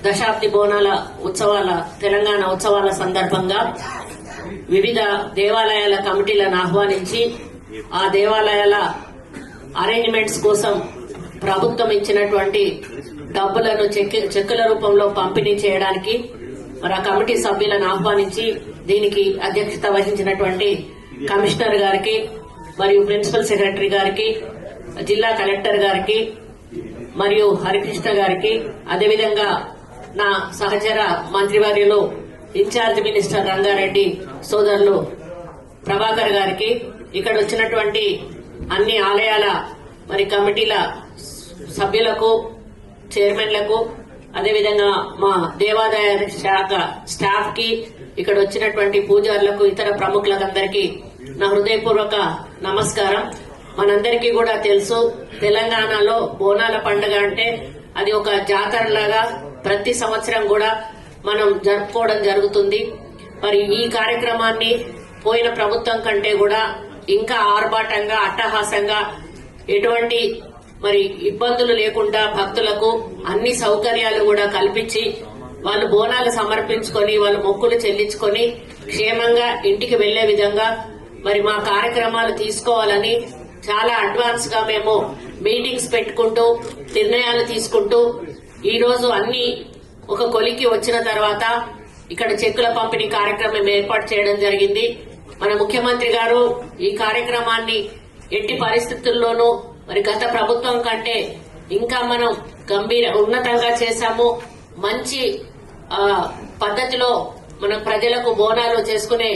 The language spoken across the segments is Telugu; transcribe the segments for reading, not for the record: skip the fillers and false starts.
దశాబ్ది బోనాల ఉత్సవాల తెలంగాణ ఉత్సవాల సందర్భంగా వివిధ దేవాలయాల కమిటీలను ఆహ్వానించి ఆ దేవాలయాల అరేంజ్మెంట్స్ కోసం ప్రభుత్వం ఇచ్చినటువంటి డబ్బులను చెక్కుల రూపంలో పంపిణీ చేయడానికి మరి ఆ కమిటీ సభ్యులను ఆహ్వానించి దీనికి అధ్యక్షత వహించినటువంటి కమిషనర్ గారికి మరియు ప్రిన్సిపల్ సెక్రటరీ గారికి జిల్లా కలెక్టర్ గారికి మరియు హరికృష్ణ గారికి అదేవిధంగా నా సహచర మంత్రివర్యులు ఇన్ఛార్జ్ మినిస్టర్ రంగారెడ్డి సోదరులు ప్రభాకర్ గారికి ఇక్కడ వచ్చినటువంటి అన్ని ఆలయాల మరి కమిటీల సభ్యులకు చైర్మన్లకు అదేవిధంగా మా దేవాదాయ శాఖ స్టాఫ్ కి ఇక్కడ వచ్చినటువంటి పూజారులకు ఇతర ప్రముఖులందరికీ నా హృదయపూర్వక నమస్కారం. మనందరికీ కూడా తెలుసు, తెలంగాణలో బోనాల పండుగ అంటే అది ఒక జాతరలాగా ప్రతి సంవత్సరం కూడా మనం జరుపుకోవడం జరుగుతుంది. మరి ఈ కార్యక్రమాన్ని పోయిన ప్రభుత్వం కంటే కూడా ఇంకా ఆర్భాటంగా అట్టహాసంగా ఎటువంటి మరి ఇబ్బందులు లేకుండా భక్తులకు అన్ని సౌకర్యాలు కూడా కల్పించి వాళ్ళు బోనాలు సమర్పించుకొని వాళ్ళు మొక్కులు చెల్లించుకొని క్షేమంగా ఇంటికి వెళ్లే విధంగా మరి మా కార్యక్రమాలు తీసుకోవాలని చాలా అడ్వాన్స్ గా మేము మీటింగ్స్ పెట్టుకుంటూ నిర్ణయాలు తీసుకుంటూ ఈ రోజు అన్ని ఒక కొలికి వచ్చిన తర్వాత ఇక్కడ చెక్కుల పంపిణీ కార్యక్రమం ఏర్పాటు చేయడం జరిగింది. మన ముఖ్యమంత్రి గారు ఈ కార్యక్రమాన్ని ఎట్టి పరిస్థితుల్లోనూ మరి గత ప్రభుత్వం కంటే ఇంకా మనం ఉన్నతంగా చేశాము. మంచి పద్ధతిలో మన ప్రజలకు బోనాలు చేసుకునే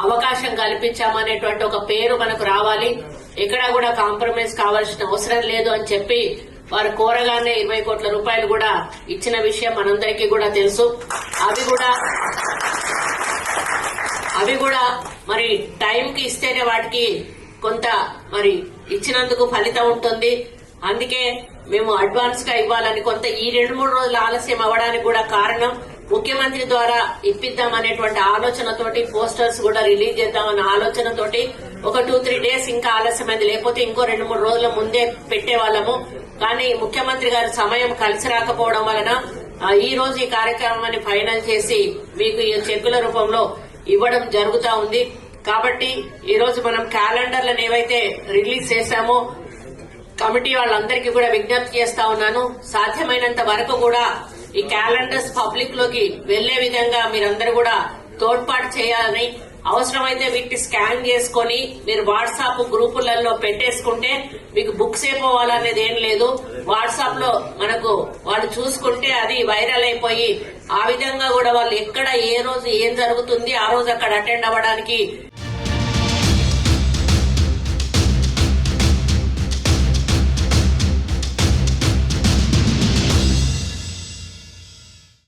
అవకాశం కల్పించామనేటువంటి ఒక పేరు మనకు రావాలి. ఎక్కడా కూడా కాంప్రమైజ్ కావాల్సిన అవసరం లేదు అని చెప్పి వారు కోరగానే 20 కోట్ల రూపాయలు కూడా ఇచ్చిన విషయం మనందరికీ కూడా తెలుసు. అవి కూడా మరి టైంకి ఇస్తేనే వాటికి కొంత మరి ఇచ్చినందుకు ఫలితం ఉంటుంది. అందుకే మేము అడ్వాన్స్ గా ఇవ్వాలని కొంత ఈ 2-3 రోజులు ఆలస్యం అవ్వడానికి కూడా కారణం ముఖ్యమంత్రి ద్వారా ఇప్పిద్దామనేటువంటి ఆలోచనతోటి పోస్టర్స్ కూడా రిలీజ్ చేద్దామన్న ఆలోచనతోటి ఒక 2-3 డేస్ ఇంకా ఆలస్యమైంది. లేకపోతే ఇంకో 2-3 రోజుల ముందే పెట్టేవాళ్ళము. కానీ ముఖ్యమంత్రి గారి సమయం కలిసి రాకపోవడం వలన ఈ రోజు ఈ కార్యక్రమాన్ని ఫైనల్ చేసి మీకు ఈ చెక్కుల రూపంలో ఇవ్వడం జరుగుతా ఉంది. కాబట్టి ఈ రోజు మనం క్యాలెండర్లను ఏవైతే రిలీజ్ చేశామో కమిటీ వాళ్ళందరికీ కూడా విజ్ఞప్తి చేస్తా ఉన్నాను, సాధ్యమైనంత వరకు కూడా ఈ క్యాలెండర్స్ పబ్లిక్ లోకి వెళ్లే విధంగా మీరందరూ కూడా తోడ్పాటు చేయాలని, అవసరమైతే వీటిని స్కాన్ చేసుకుని మీరు వాట్సాప్ గ్రూపులలో పెట్టేసుకుంటే మీకు బుక్స్ అయిపోవాలనేది ఏం లేదు. వాట్సాప్ లో మనకు వాళ్ళు చూసుకుంటే అది వైరల్ అయిపోయి ఆ విధంగా కూడా వాళ్ళు ఎక్కడ ఏ రోజు ఏం జరుగుతుంది ఆ రోజు అక్కడ అటెండ్ అవ్వడానికి